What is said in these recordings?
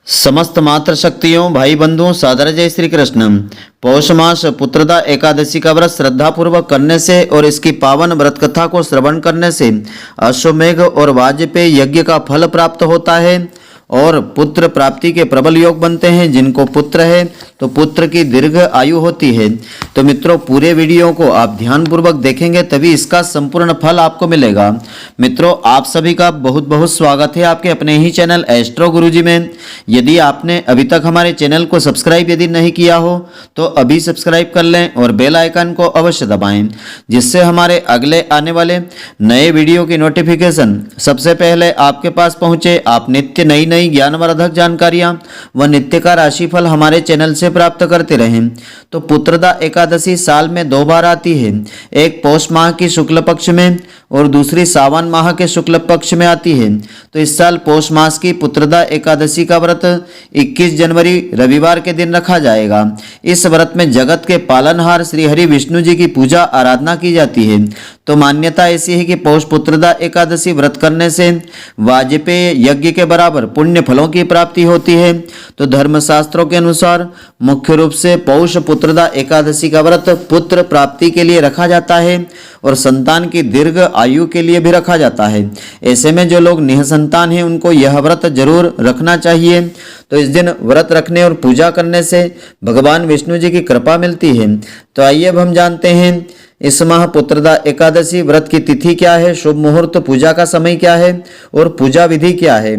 समस्त मातृशक्तियों भाई बंधुओं सादर जय श्री कृष्ण। पौष मास पुत्रदा एकादशी का व्रत श्रद्धा पूर्वक करने से और इसकी पावन व्रत कथा को श्रवण करने से अश्वमेघ और वाजपेय यज्ञ का फल प्राप्त होता है और पुत्र प्राप्ति के प्रबल योग बनते हैं। जिनको पुत्र है तो पुत्र की दीर्घ आयु होती है। तो मित्रों, पूरे वीडियो को आप ध्यानपूर्वक देखेंगे तभी इसका संपूर्ण फल आपको मिलेगा। मित्रों, आप सभी का बहुत बहुत स्वागत है आपके अपने ही चैनल एस्ट्रो गुरुजी में। यदि आपने अभी तक हमारे चैनल को सब्सक्राइब यदि नहीं किया हो तो अभी सब्सक्राइब कर लें और बेल आइकन को अवश्य दबाएं, जिससे हमारे अगले आने वाले नए वीडियो की नोटिफिकेशन सबसे पहले आपके पास पहुंचे। आप नित्य नई नई ज्ञानवर्धक जानकारियां व नित्य का राशिफल हमारे चैनल से प्राप्त करते रहें। तो पुत्रदा एकादशी साल में 2 बार आती है, एक पौष माह की शुक्ल पक्ष में और दूसरी सावन माह के शुक्ल पक्ष में आती है। तो इस साल पौष मास की पुत्रदा एकादशी का व्रत 21 जनवरी रविवार के दिन रखा जाएगा। इस व्रत में जगत के पालनहार श्री हरि विष्णु जी की पूजा आराधना की जाती है। तो मान्यता ऐसी है कि पौष पुत्रदा एकादशी व्रत करने से वाजपेय यज्ञ के बराबर पुण्य फलों की प्राप्ति होती है। तो धर्मशास्त्रों के अनुसार मुख्य रूप से पौष पुत्रदा एकादशी का व्रत पुत्र प्राप्ति के लिए रखा जाता है और संतान की दीर्घ आयु के लिए भी रखा जाता है। ऐसे में जो लोग निःसंतान हैं उनको यह व्रत जरूर रखना चाहिए। तो इस दिन व्रत रखने और पूजा करने से भगवान विष्णु जी की कृपा मिलती है। तो आइए अब हम जानते हैं इस माह पुत्रदा एकादशी व्रत की तिथि क्या है, शुभ मुहूर्त, पूजा का समय क्या है और पूजा विधि क्या है।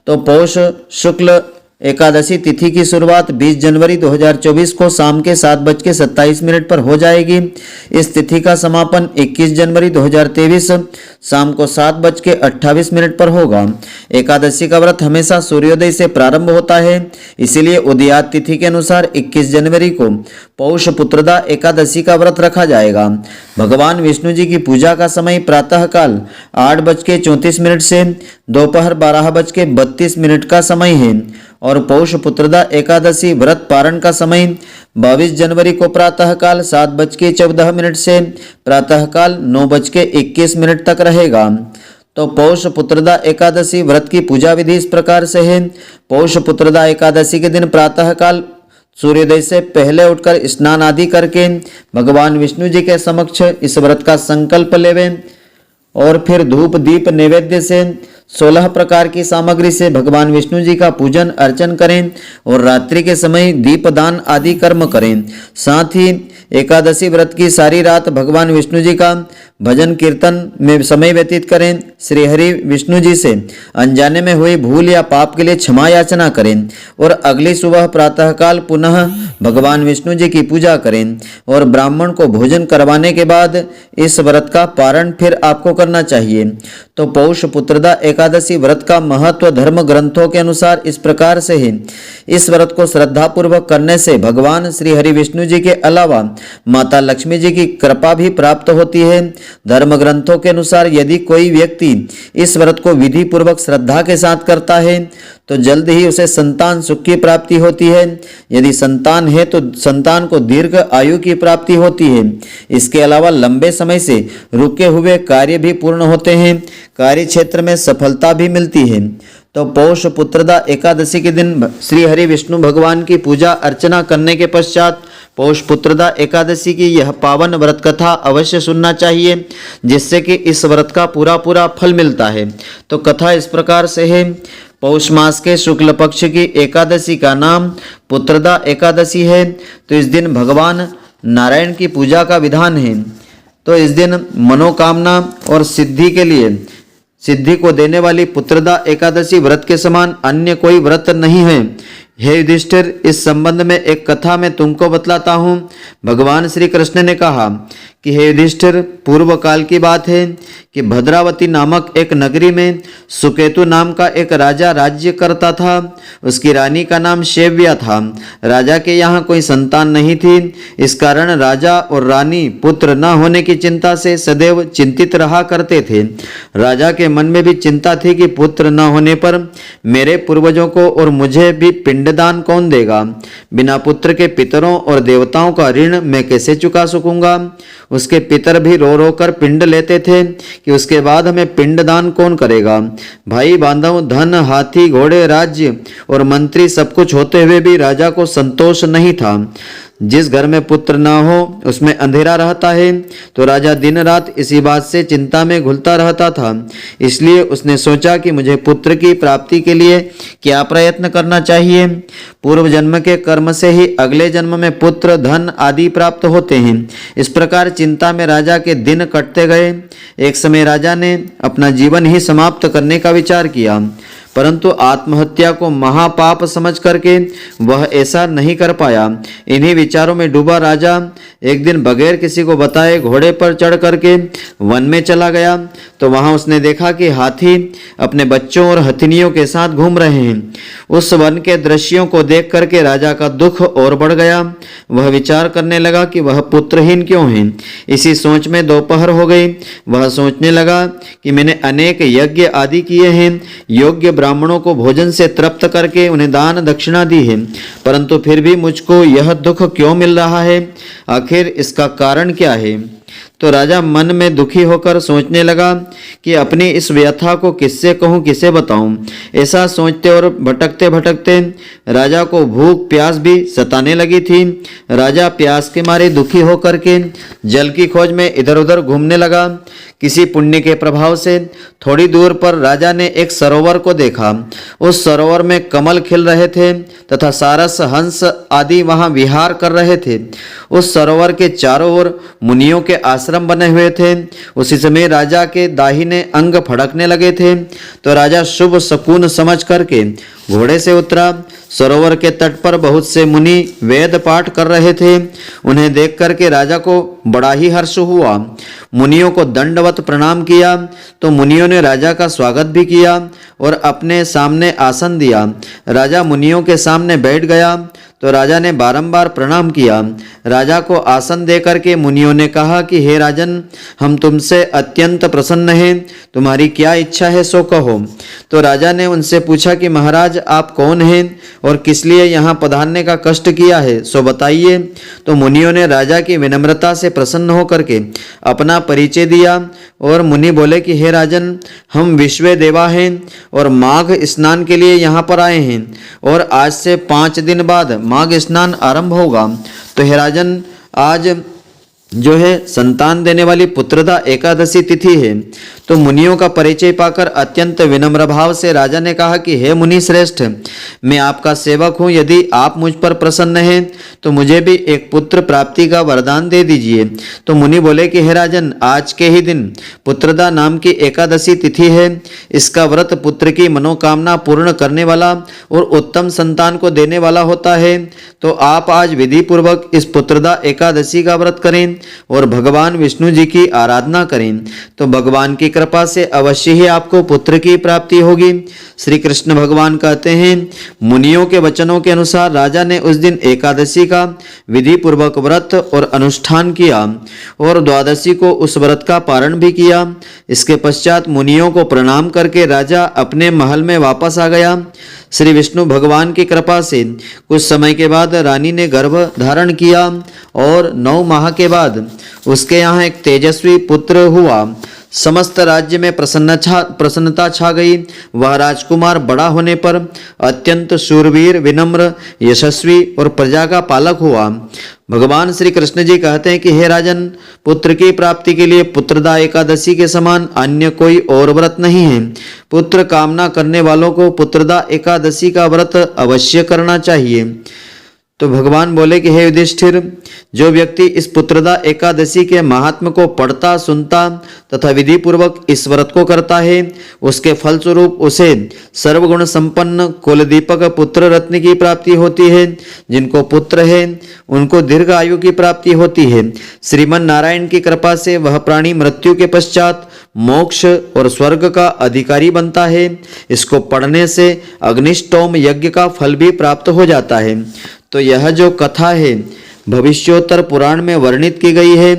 तो पौष शुक्ल एकादशी तिथि की शुरुआत 20 जनवरी 2024 को शाम के 7:27 पर हो जाएगी। इस तिथि का समापन 21 जनवरी 2023 शाम को 7:28 पर होगा। एकादशी का व्रत हमेशा सूर्योदय से प्रारंभ होता है, इसीलिए उदयात तिथि के अनुसार 21 जनवरी को पौष पुत्रदा एकादशी का व्रत रखा जाएगा। भगवान विष्णु जी की पूजा का समय प्रातःकाल 8:34 से दोपहर 12:32 का समय है और पौष पुत्रदा एकादशी व्रत पारण का समय 22 जनवरी को प्रातःकाल 7:14 से प्रातःकाल 9:21 तक रहेगा। तो पौष पुत्रदा एकादशी व्रत की पूजा विधि इस प्रकार से है। पौष पुत्रदा एकादशी के दिन प्रातःकाल सूर्योदय से पहले उठकर स्नान आदि करके भगवान विष्णु जी के समक्ष इस व्रत का संकल्प लेवें और फिर धूप दीप नैवेद्य से 16 प्रकार की सामग्री से भगवान विष्णु जी का पूजन अर्चन करें और रात्रि के समय दीपदान आदि कर्म करें। साथ ही एकादशी व्रत की सारी रात भगवान विष्णु जी का भजन कीर्तन में समय व्यतीत करें। श्री हरि विष्णु जी से अनजाने में हुई भूल या पाप के लिए क्षमा याचना करें और अगली सुबह प्रातःकाल पुनः भगवान विष्णु जी की पूजा करें और ब्राह्मण को भोजन करवाने के बाद इस व्रत का पारण फिर आपको करना चाहिए। तो पौष पुत्रदा एकादशी व्रत का महत्व धर्म ग्रंथों के अनुसार इस प्रकार से है। इस व्रत को श्रद्धा पूर्वक करने से भगवान श्री हरि विष्णु जी के अलावा माता लक्ष्मी जी की कृपा भी प्राप्त होती है। धर्म ग्रंथों के अनुसार यदि कोई व्यक्ति इस व्रत को विधि पूर्वक श्रद्धा के साथ करता है तो जल्द ही उसे संतान सुख की प्राप्ति होती है। यदि संतान है तो संतान को दीर्घ आयु की प्राप्ति होती है। इसके अलावा लंबे समय से रुके हुए कार्य भी पूर्ण होते हैं, कार्य क्षेत्र में सफलता भी मिलती है। तो पौष पुत्रदा एकादशी के दिन श्री हरि विष्णु भगवान की पूजा अर्चना करने के पश्चात पौष पुत्रदा एकादशी की यह पावन व्रत कथा अवश्य सुनना चाहिए, जिससे कि इस व्रत का पूरा फल मिलता है। तो कथा इस प्रकार से है। पौष मास के शुक्ल पक्ष की एकादशी का नाम पुत्रदा एकादशी है। तो इस दिन भगवान नारायण की पूजा का विधान है। तो इस दिन मनोकामना और सिद्धि के लिए सिद्धि को देने वाली पुत्रदा एकादशी व्रत के समान अन्य कोई व्रत नहीं है। हे युधिष्ठिर, इस संबंध में एक कथा मैं तुमको बतलाता हूँ। भगवान श्री कृष्ण ने कहा कि हे युधिष्ठिर, पूर्व काल की बात है कि भद्रावती नामक एक नगरी में सुकेतु नाम का एक राजा राज्य करता था। उसकी रानी का नाम शेव्या था। राजा के यहाँ कोई संतान नहीं थी। इस कारण राजा और रानी पुत्र न होने की चिंता से सदैव चिंतित रहा करते थे। राजा के मन में भी चिंता थी कि पुत्र न होने पर मेरे पूर्वजों को और मुझे भी पिंडदान कौन देगा। बिना पुत्र के पितरों और देवताओं का ऋण मैं कैसे चुका सकूंगा। उसके पितर भी रो रो कर पिंड लेते थे कि उसके बाद हमें पिंडदान कौन करेगा। भाई बांधव, धन, हाथी, घोड़े, राज्य और मंत्री सब कुछ होते हुए भी राजा को संतोष नहीं था। जिस घर में पुत्र न हो उसमें अंधेरा रहता है, तो राजा दिन रात इसी बात से चिंता में घुलता रहता था। इसलिए उसने सोचा कि मुझे पुत्र की प्राप्ति के लिए क्या प्रयत्न करना चाहिए। पूर्व जन्म के कर्म से ही अगले जन्म में पुत्र, धन आदि प्राप्त होते हैं। इस प्रकार चिंता में राजा के दिन कटते गए। एक समय राजा ने अपना जीवन ही समाप्त करने का विचार किया, परंतु आत्महत्या को महापाप समझ करके वह ऐसा नहीं कर पाया। इन्हीं विचारों में डूबा राजा एक दिन बगैर किसी को बताए घोड़े पर चढ़ करके वन में चला गया, तो वहां उसने देखा कि हाथी अपने बच्चों और हथिनियों के साथ घूम रहे हैं। उस वन के दृश्यों को देख करके राजा का दुख और बढ़ गया। वह विचार करने लगा कि वह पुत्रहीन क्यों है। इसी सोच में दोपहर हो गई। वह सोचने लगा कि मैंने अनेक यज्ञ आदि किए हैं, योग्य ब्राह्मणों को भोजन से तृप्त करके उन्हें दान दक्षिणा दी है, परंतु फिर भी मुझको यह दुख क्यों मिल रहा है? आखिर इसका कारण क्या है? तो राजा मन में दुखी होकर सोचने लगा कि अपनी इस व्यथा को किससे कहूँ, किसे बताऊं। ऐसा सोचते और भटकते भटकते राजा को भूख प्यास भी सताने लगी थी। राजा प्यास के मारे दुखी होकर के जल की खोज में इधर उधर घूमने लगा। किसी पुण्य के प्रभाव से थोड़ी दूर पर राजा ने एक सरोवर को देखा। उस सरोवर में कमल खिल रहे थे तथा सारस, हंस आदि वहां विहार कर रहे थे। उस सरोवर के चारों ओर मुनियों के आश्रम बने हुए थे। उसी समय राजा के दाहिने अंग फड़कने लगे थे, तो राजा शुभ शकुन समझ करके घोड़े से उतरा। सरोवर के तट पर बहुत से मुनि वेद पाठ कर रहे थे। उन्हें देख करके राजा को बड़ा ही हर्ष हुआ। मुनियों को दंडवत प्रणाम किया, तो मुनियों ने राजा का स्वागत भी किया और अपने सामने आसन दिया। राजा मुनियों के सामने बैठ गया, तो राजा ने बारंबार प्रणाम किया। राजा को आसन देकर के मुनियों ने कहा कि हे राजन, हम तुमसे अत्यंत प्रसन्न हैं, तुम्हारी क्या इच्छा है सो कहो। तो राजा ने उनसे पूछा कि महाराज, आप कौन हैं और किस लिए यहाँ पधारने का कष्ट किया है, सो बताइए। तो मुनियों ने राजा की विनम्रता से प्रसन्न होकर के अपना परिचय दिया और मुनि बोले कि हे राजन, हम विश्व देवा हैं और माघ स्नान के लिए यहाँ पर आए हैं और आज से 5 दिन बाद माघ स्नान आरंभ होगा। तो हे राजन, आज जो है संतान देने वाली पुत्रदा एकादशी तिथि है। तो मुनियों का परिचय पाकर अत्यंत विनम्र भाव से राजा ने कहा कि हे मुनि श्रेष्ठ, मैं आपका सेवक हूँ। यदि आप मुझ पर प्रसन्न हैं तो मुझे भी एक पुत्र प्राप्ति का वरदान दे दीजिए। तो मुनि बोले कि हे राजन, आज के ही दिन पुत्रदा नाम की एकादशी तिथि है। इसका व्रत पुत्र की मनोकामना पूर्ण करने वाला और उत्तम संतान को देने वाला होता है। तो आप आज विधि पूर्वक इस पुत्रदा एकादशी का व्रत करें और भगवान विष्णु जी की आराधना करें, तो भगवान की कृपा से अवश्य ही आपको पुत्र की प्राप्ति होगी। श्री कृष्ण भगवान कहते हैं, मुनियों के वचनों के अनुसार राजा ने उस दिन एकादशी का विधि पूर्वक व्रत और अनुष्ठान किया और द्वादशी को उस व्रत का पारण भी किया। इसके पश्चात मुनियों को प्रणाम करके राजा अपने महल में वापस आ गया। श्री विष्णु भगवान की कृपा से कुछ समय के बाद रानी ने गर्भ धारण किया और 9 माह के बाद उसके यहाँ एक तेजस्वी पुत्र हुआ। समस्त राज्य में प्रसन्नता छा गई। वह राजकुमार बड़ा होने पर अत्यंत शूरवीर, विनम्र, यशस्वी और प्रजा का पालक हुआ। भगवान श्री कृष्ण जी कहते हैं कि हे राजन, पुत्र की प्राप्ति के लिए पुत्रदा एकादशी के समान अन्य कोई और व्रत नहीं है। पुत्र कामना करने वालों को पुत्रदा एकादशी का व्रत अवश्य करना चाहिए। तो भगवान बोले कि हे युधिष्ठिर, जो व्यक्ति इस पुत्रदा एकादशी के महात्म को पढ़ता, सुनता तथा विधि पूर्वक इस व्रत को करता है, उसके फलस्वरूप उसे सर्वगुण संपन्न कुलदीपक पुत्र रत्न की प्राप्ति होती है। जिनको पुत्र है उनको दीर्घ आयु की प्राप्ति होती है। श्रीमन नारायण की कृपा से वह प्राणी मृत्यु के पश्चात मोक्ष और स्वर्ग का अधिकारी बनता है। इसको पढ़ने से अग्निष्टोम यज्ञ का फल भी प्राप्त हो जाता है। तो यह जो कथा है भविष्योत्तर पुराण में वर्णित की गई है।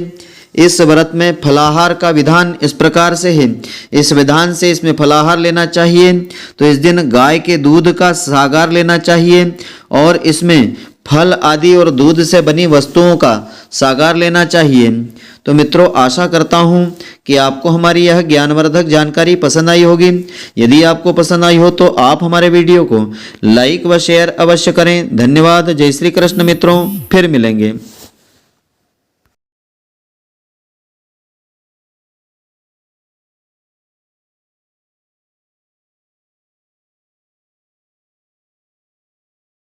इस व्रत में फलाहार का विधान इस प्रकार से है। इस विधान से इसमें फलाहार लेना चाहिए। तो इस दिन गाय के दूध का सागार लेना चाहिए और इसमें फल आदि और दूध से बनी वस्तुओं का सागार लेना चाहिए। तो मित्रों आशा करता हूँ कि आपको हमारी यह ज्ञानवर्धक जानकारी पसंद आई होगी। यदि आपको पसंद आई हो तो आप हमारे वीडियो को लाइक व शेयर अवश्य करें। धन्यवाद। जय श्री कृष्ण मित्रों, फिर मिलेंगे।